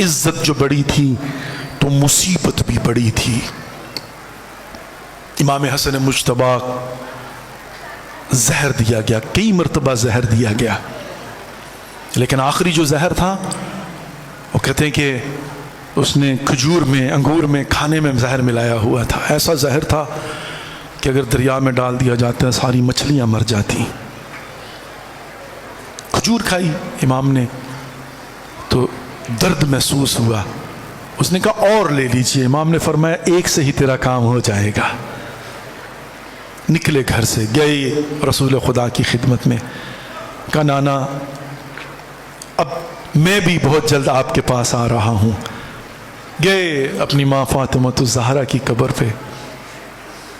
عزت جو بڑی تھی تو مصیبت بھی بڑی تھی۔ امام حسن مجتبیٰ زہر دیا گیا، کئی مرتبہ زہر دیا گیا، لیکن آخری جو زہر تھا وہ کہتے ہیں کہ اس نے کھجور میں، انگور میں، کھانے میں زہر ملایا ہوا تھا۔ ایسا زہر تھا کہ اگر دریا میں ڈال دیا جاتا ساری مچھلیاں مر جاتی۔ کھجور کھائی امام نے تو درد محسوس ہوا، اس نے کہا اور لے لیجئے۔ امام نے فرمایا ایک سے ہی تیرا کام ہو جائے گا۔ نکلے گھر سے، گئے رسول خدا کی خدمت میں، کہا نانا اب میں بھی بہت جلد آپ کے پاس آ رہا ہوں۔ گئے اپنی ماں فاطمہ الزہرا کی قبر پہ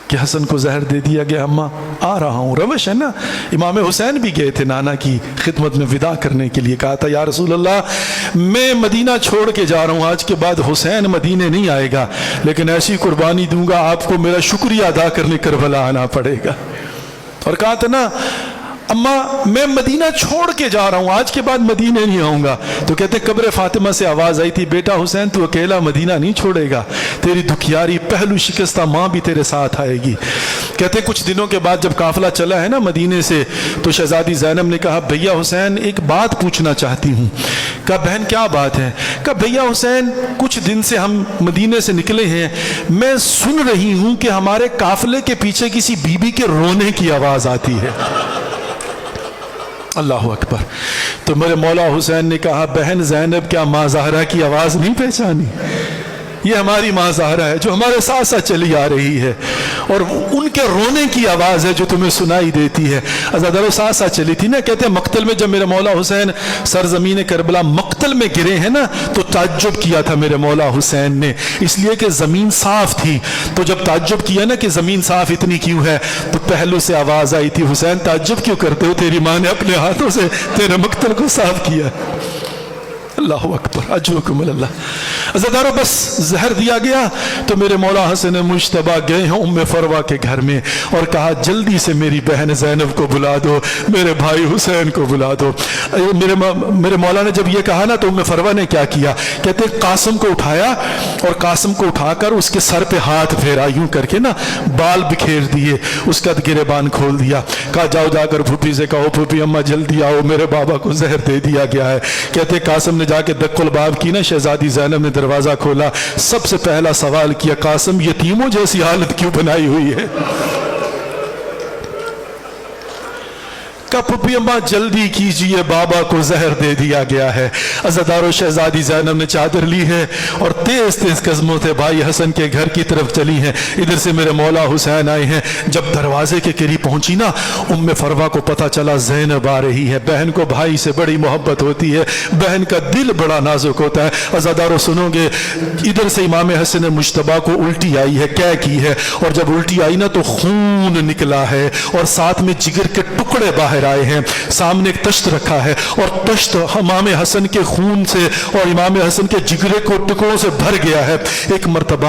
کہ حسن کو زہر دے دیا گیا، اماں آ رہا ہوں۔ روش ہے نا، امام حسین بھی گئے تھے نانا کی خدمت میں وداع کرنے کے لیے، کہا تھا یا رسول اللہ میں مدینہ چھوڑ کے جا رہا ہوں، آج کے بعد حسین مدینے نہیں آئے گا، لیکن ایسی قربانی دوں گا آپ کو میرا شکریہ ادا کرنے کربلا آنا پڑے گا۔ اور کہا تھا نا اماں میں مدینہ چھوڑ کے جا رہا ہوں، آج کے بعد مدینہ نہیں آؤں گا۔ تو کہتے قبر فاطمہ سے آواز آئی تھی بیٹا حسین تو اکیلا مدینہ نہیں چھوڑے گا، تیری دکھیاری پہلو شکستہ ماں بھی تیرے ساتھ آئے گی۔ کہتے کچھ دنوں کے بعد جب قافلہ چلا ہے نا مدینے سے، تو شہزادی زینب نے کہا بھیا حسین ایک بات پوچھنا چاہتی ہوں۔ کہا بہن کیا بات ہے؟ کہا بھیا حسین کچھ دن سے ہم مدینے سے نکلے ہیں، میں سن رہی ہوں کہ ہمارے قافلے کے پیچھے کسی بی بی کے رونے کی آواز آتی ہے۔ اللہ اکبر۔ تو میرے مولا حسین نے کہا بہن زینب کیا ماں زہرا کی آواز نہیں پہچانی؟ یہ ہماری ماں زہرا ہے جو ہمارے ساتھ ساتھ چلی آ رہی ہے، اور ان کے رونے کی آواز ہے جو تمہیں سنائی دیتی ہے۔ عزادارو ساتھ ساتھ چلی تھی نا۔ کہتے ہیں مقتل میں جب میرے مولا حسین سرزمین کربلا مقتل میں گرے ہیں نا تو تعجب کیا تھا میرے مولا حسین نے، اس لیے کہ زمین صاف تھی۔ تو جب تعجب کیا نا کہ زمین صاف اتنی کیوں ہے، تو پہلو سے آواز آئی تھی حسین تعجب کیوں کرتے ہو، تیری ماں نے اپنے ہاتھوں سے تیرے مقتل کو صاف کیا۔ اللہ اکبر، اجرکم اللہ۔ عزادارو بس زہر دیا گیا تو میرے مولا حسن مجتبیٰ گئے ہیں ام فروہ کے گھر میں اور کہا جلدی سے میری بہن زینب کو بلا دو، میرے بھائی حسین کو بلا دو۔ میرے مولا نے جب یہ کہا نا تو ام فروہ نے کیا کیا، کہتے قاسم کو اٹھایا اور قاسم کو اٹھا کر اس کے سر پہ ہاتھ پھیرا، یوں کر کے نا بال بکھیر دیے، اس کا گریبان کھول دیا، کہا جاؤ جا کر پھوپھی سے کہو پھوپھی اماں جلدی آؤ میرے بابا کو زہر دے دیا گیا ہے۔ کہتے قاسم نے جا کے دق الباب کی نا، شہزادی زینب نے دروازہ کھولا، سب سے پہلا سوال کیا قاسم یتیموں جیسی حالت کیوں بنائی ہوئی ہے؟ کہا پھپھی اماں جلدی کیجئے بابا کو زہر دے دیا گیا ہے۔ عزادارو شہزادی زینب نے چادر لی ہے اور تیز تیز قدموں سے بھائی حسن کے گھر کی طرف چلی ہیں۔ ادھر سے میرے مولا حسین آئے ہیں۔ جب دروازے کے قریب پہنچی نا ام فروہ کو پتہ چلا زینب آ رہی ہے۔ بہن کو بھائی سے بڑی محبت ہوتی ہے، بہن کا دل بڑا نازک ہوتا ہے۔ عزادارو سنو گے، ادھر سے امام حسن مجتبیٰ کو الٹی آئی ہے، قے کی ہے، اور جب الٹی آئی نا تو خون نکلا ہے اور ساتھ میں جگر کے ٹکڑے باہر آئے ہیں۔ سامنے ایک تشت رکھا ہے اور تشت امام حسن کے خون سے اور امام حسن کے جگرے کو ٹکڑوں سے بھر گیا ہے۔ ایک مرتبہ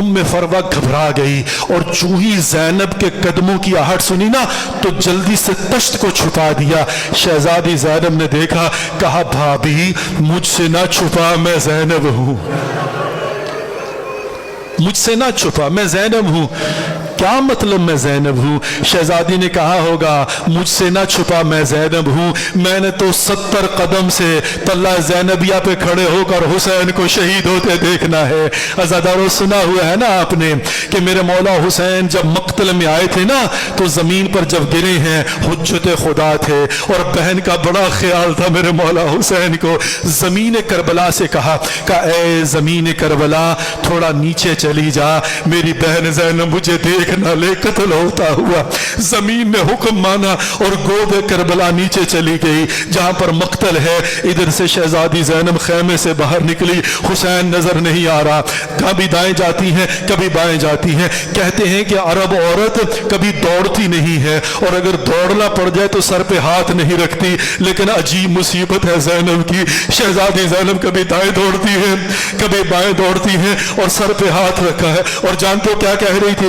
ام فروہ گھبرا گئی اور چوں ہی زینب کے قدموں کی آہٹ سنی نا تو جلدی سے تشت کو چھپا دیا۔ شہزادی زینب نے دیکھا، کہا بھابی مجھ سے نہ چھپا، میں زینب ہوں، مجھ سے نہ چھپا، میں زینب ہوں۔ کیا مطلب میں زینب ہوں؟ شہزادی نے کہا ہوگا مجھ سے نہ چھپا میں زینب ہوں، میں نے تو 70 قدم سے تلہ زینبیہ پہ کھڑے ہو کر حسین کو شہید ہوتے دیکھنا ہے۔ عزادارو سنا ہوا ہے نا آپ نے کہ میرے مولا حسین جب مقتل میں آئے تھے نا تو زمین پر جب گرے ہیں حجت خدا تھے اور بہن کا بڑا خیال تھا میرے مولا حسین کو۔ زمین کربلا سے کہا کہ اے زمین کربلا تھوڑا نیچے چلی جا، میری بہن زینب مجھے دیکھ نہ لے قتل ہوتا ہوا۔ زمین نے حکم مانا اور گود کربلا نیچے چلی گئی جہاں پر مقتل ہے۔ ادھر سے شہزادی زینب خیمے سے باہر نکلی، حسین نظر نہیں آ رہا، کبھی دائیں جاتی ہیں کبھی بائیں جاتی ہیں۔ کہتے ہیں کہ عرب عورت کبھی دوڑتی نہیں ہے اور اگر دوڑنا پڑ جائے تو سر پہ ہاتھ نہیں رکھتی، لیکن عجیب مصیبت ہے زینب کی، شہزادی زینب کبھی دائیں دوڑتی ہے کبھی بائیں دوڑتی ہیں اور سر پہ ہاتھ رکھا ہے۔ اور جانتے ہو کیا کہہ رہی تھی؟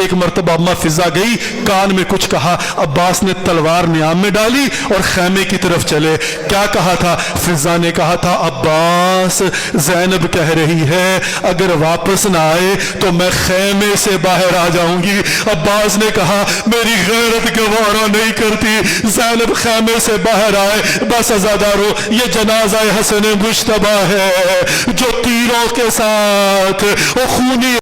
ایک مرتبہ اما فضا گئی, کان میں کچھ کہا, عباس نے تلوار نیام میں ڈالی اور خیمے کی طرف چلے. کیا کہا تھا؟ فضا نے کہا تھا عباس زینب کہہ رہی ہے اگر واپس نہ آئے تو میں خیمے سے باہر آ جاؤں گی. عباس نے کہا میری غیرت گوارا نہیں کرتی, زینب خیمے سے باہر آئے. بس عزادارو, یہ جنازہ حسن مجتبیٰ ہے جو تیروں کے ساتھ وہ خونی